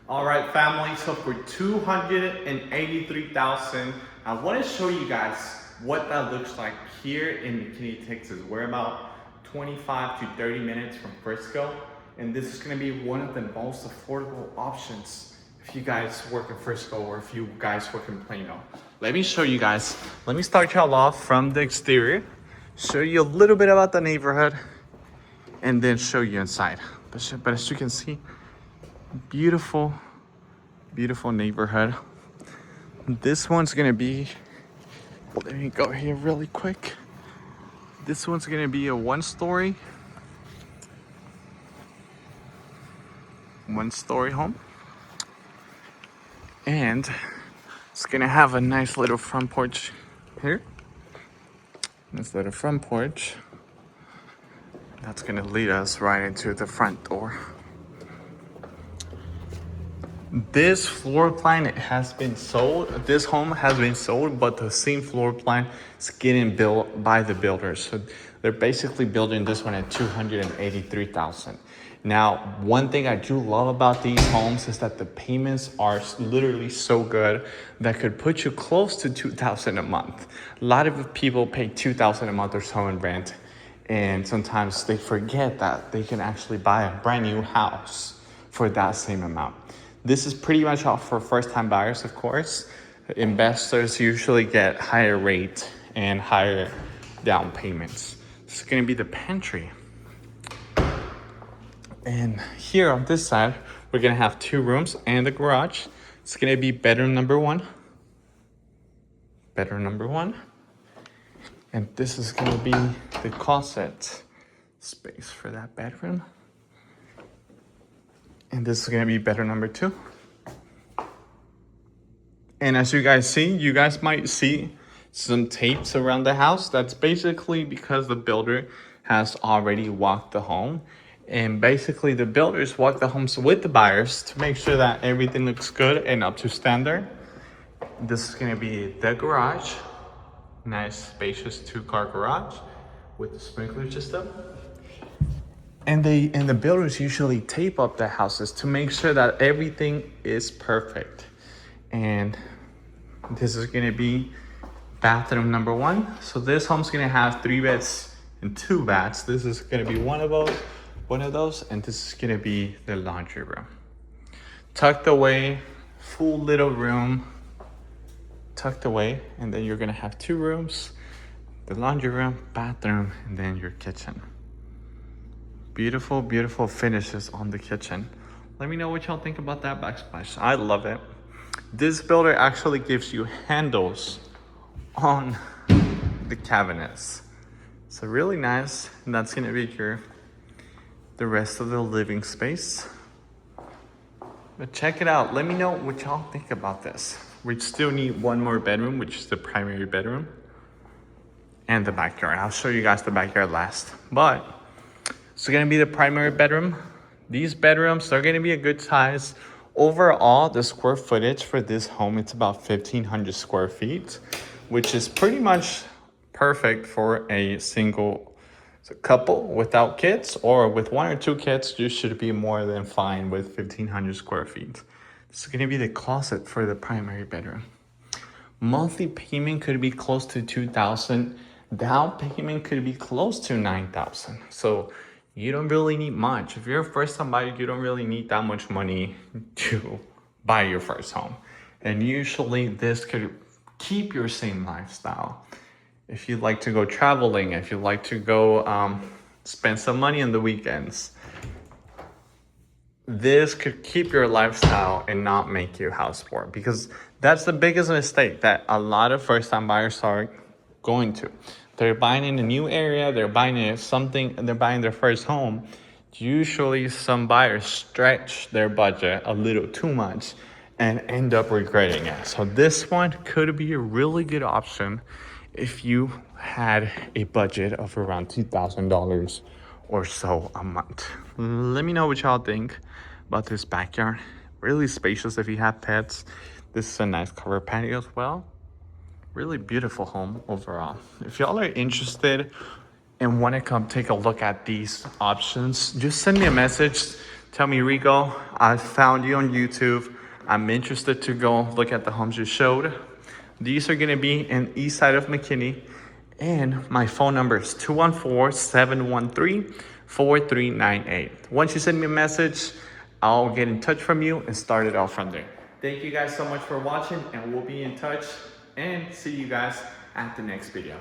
All right, family, so for $283,000, I want to show you guys what that looks like here in McKinney, Texas. We're about 25 to 30 minutes from Frisco, and this is going to be one of the most affordable options if you guys work in Frisco or if you guys work in Plano. Let me show you guys. Let me start y'all off from the exterior, show you a little bit about the neighborhood, and then show you inside. But as you can see, beautiful neighborhood. This one's gonna be, let me go here really quick. This one's gonna be a one-story home, and it's gonna have a nice little front porch here. This little front porch that's gonna lead us right into the front door. This floor plan has been sold. This home has been sold, but the same floor plan is getting built by the builders. So they're basically building this one at $283,000. Now, one thing I do love about these homes is that the payments are literally so good that could put you close to $2,000 a month. A lot of people pay $2,000 a month or so in rent, and sometimes they forget that they can actually buy a brand new house for that same amount. This is pretty much all for first-time buyers, of course. Investors usually get higher rate and higher down payments. This is gonna be the pantry. And here on this side, we're gonna have 2 rooms and a garage. It's gonna be bedroom number one. And this is gonna be the closet space for that bedroom. And this is gonna be bedroom number 2. And as you guys see, you guys might see some tapes around the house. That's basically because the builder has already walked the home. And basically the builders walk the homes with the buyers to make sure that everything looks good and up to standard. This is gonna be the garage. Nice, spacious 2-car garage with the sprinkler system. And the builders usually tape up the houses to make sure that everything is perfect. And this is gonna be bathroom number 1. So this home's gonna have 3 beds and 2 baths. This is gonna be one of those, and this is gonna be the laundry room. Tucked away, full little room, tucked away, and then you're gonna have 2 rooms, the laundry room, bathroom, and then your kitchen. Beautiful finishes on the kitchen. Let me know what y'all think about that backsplash. I love it. This builder actually gives you handles on the cabinets. So really nice. And that's gonna be the rest of the living space. But check it out. Let me know what y'all think about this. We still need one more bedroom, which is the primary bedroom, and the backyard. I'll show you guys the backyard last. But it's gonna be the primary bedroom. These bedrooms are gonna be a good size. Overall, the square footage for this home, it's about 1,500 square feet, which is pretty much perfect for a single couple without kids, or with 1 or 2 kids, you should be more than fine with 1,500 square feet. This is gonna be the closet for the primary bedroom. Monthly payment could be close to $2,000. Down payment could be close to $9,000. So you don't really need much. If you're a first-time buyer, you don't really need that much money to buy your first home. And usually this could keep your same lifestyle. If you like to go traveling, if you like to go spend some money on the weekends, this could keep your lifestyle and not make you house poor, because that's the biggest mistake that a lot of first-time buyers are going to. They're buying in a new area, they're buying their first home. Usually some buyers stretch their budget a little too much and end up regretting it. So this one could be a really good option if you had a budget of around $2,000 or so a month. Let me know what y'all think about this backyard. Really spacious if you have pets. This is a nice covered patio as well. Really beautiful home overall. If y'all are interested and want to come take a look at these options, just send me a message Tell me, Rico, I found you on YouTube. I'm interested to go look at the homes you showed. These are gonna be in east side of McKinney. And my phone number is 214-713-4398. Once you send me a message, I'll get in touch from you and start it off from there. Thank you guys so much for watching, and we'll be in touch, and see you guys at the next video.